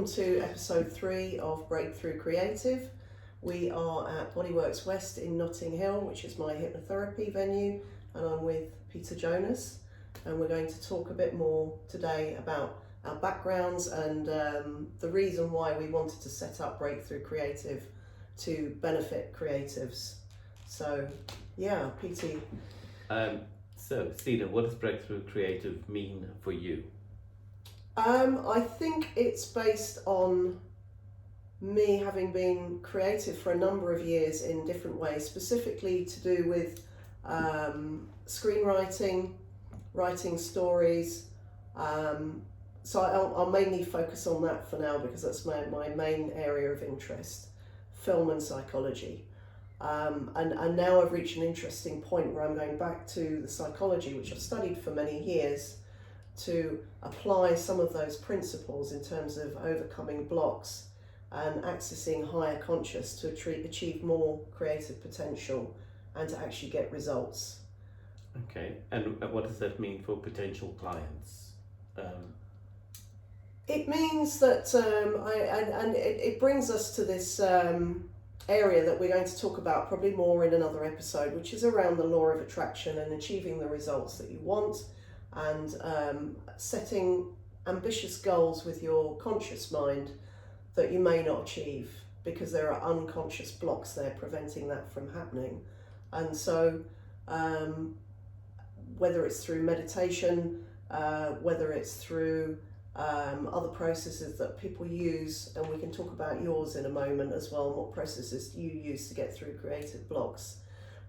welcome to episode 3 of Breakthrough Creative. We are at Bodyworks West in Notting Hill, which is my hypnotherapy venue, and I'm with Peter Jonas, and we're going to talk a bit more today about our backgrounds and the reason why we wanted to set up Breakthrough Creative to benefit creatives. So, yeah, Peter. So, Sina, what does Breakthrough Creative mean for you? I think it's based on me having been creative for a number of years in different ways, specifically to do with screenwriting, writing stories. So I'll mainly focus on that for now because that's my main area of interest, film and psychology. And now I've reached an interesting point where I'm going back to the psychology, which I've studied for many years, to apply some of those principles in terms of overcoming blocks and accessing higher conscious to achieve more creative potential and to actually get results. Okay, and what does that mean for potential clients? It means that it brings us to this area that we're going to talk about probably more in another episode, which is around the law of attraction and achieving the results that you want, and setting ambitious goals with your conscious mind that you may not achieve because there are unconscious blocks there preventing that from happening. And so whether it's through meditation, whether it's through other processes that people use, and we can talk about yours in a moment as well, and what processes you use to get through creative blocks.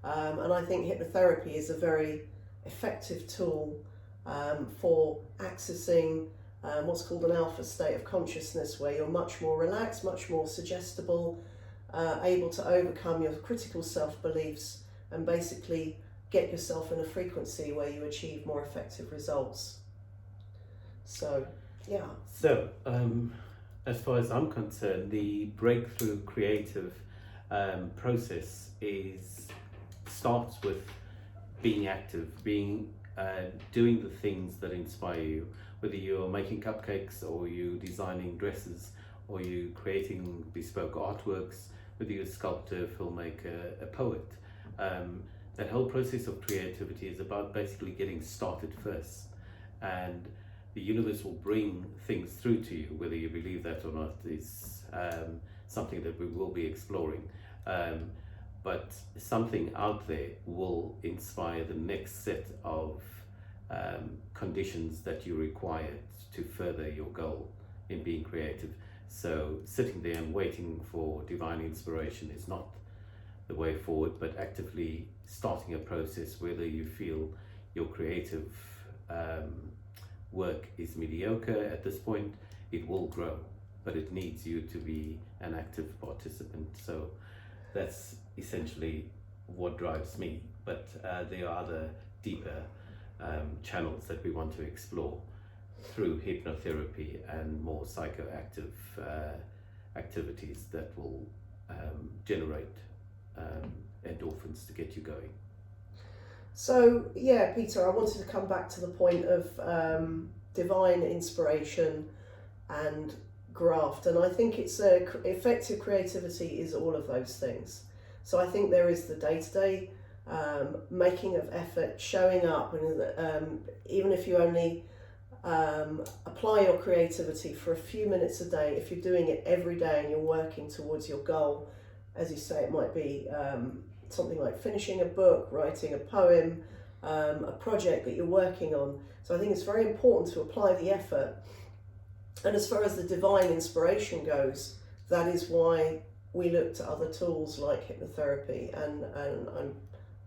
And I think hypnotherapy is a very effective tool for accessing what's called an alpha state of consciousness, where you're much more relaxed, much more suggestible, able to overcome your critical self-beliefs and basically get yourself in a frequency where you achieve more effective results. So, yeah. So, as far as I'm concerned, the Breakthrough Creative process starts with being active, doing the things that inspire you, whether you're making cupcakes or you designing dresses or you creating bespoke artworks, whether you're a sculptor, filmmaker, a poet. That whole process of creativity is about basically getting started first, and the universe will bring things through to you. Whether you believe that or not is something that we will be exploring. But something out there will inspire the next set of conditions that you require to further your goal in being creative. So sitting there and waiting for divine inspiration is not the way forward, but actively starting a process, whether you feel your creative work is mediocre at this point, it will grow, but it needs you to be an active participant. So that's essentially what drives me, but there are other deeper channels that we want to explore through hypnotherapy and more psychoactive activities that will generate endorphins to get you going. So, yeah, Peter, I wanted to come back to the point of divine inspiration and graft, and I think it's effective creativity is all of those things. So I think there is the day-to-day making of effort, showing up, and even if you only apply your creativity for a few minutes a day, if you're doing it every day and you're working towards your goal, as you say, it might be something like finishing a book, writing a poem, a project that you're working on. So I think it's very important to apply the effort. And as far as the divine inspiration goes, that is why we look to other tools like hypnotherapy, and I'm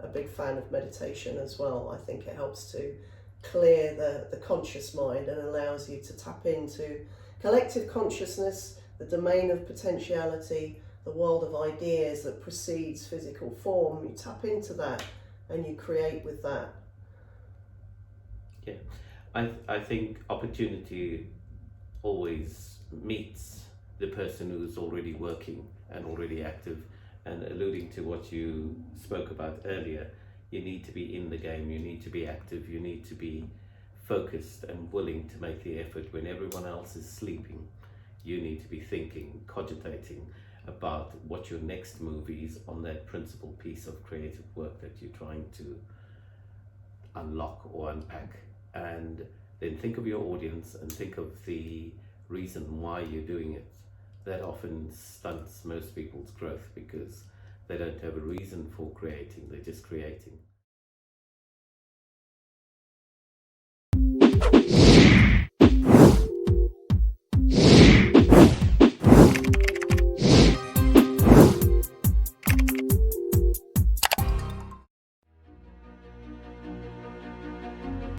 a big fan of meditation as well. I think it helps to clear the conscious mind and allows you to tap into collective consciousness, the domain of potentiality, the world of ideas that precedes physical form. You tap into that and you create with that. Yeah, I think opportunity always meets the person who's already working and already active, and alluding to what you spoke about earlier, you need to be in the game, you need to be active, you need to be focused and willing to make the effort when everyone else is sleeping. you need to be thinking, cogitating about what your next movie is on that principal piece of creative work that you're trying to unlock or unpack. And then think of your audience and think of the reason why you're doing it. That often stunts most people's growth because they don't have a reason for creating, they're just creating.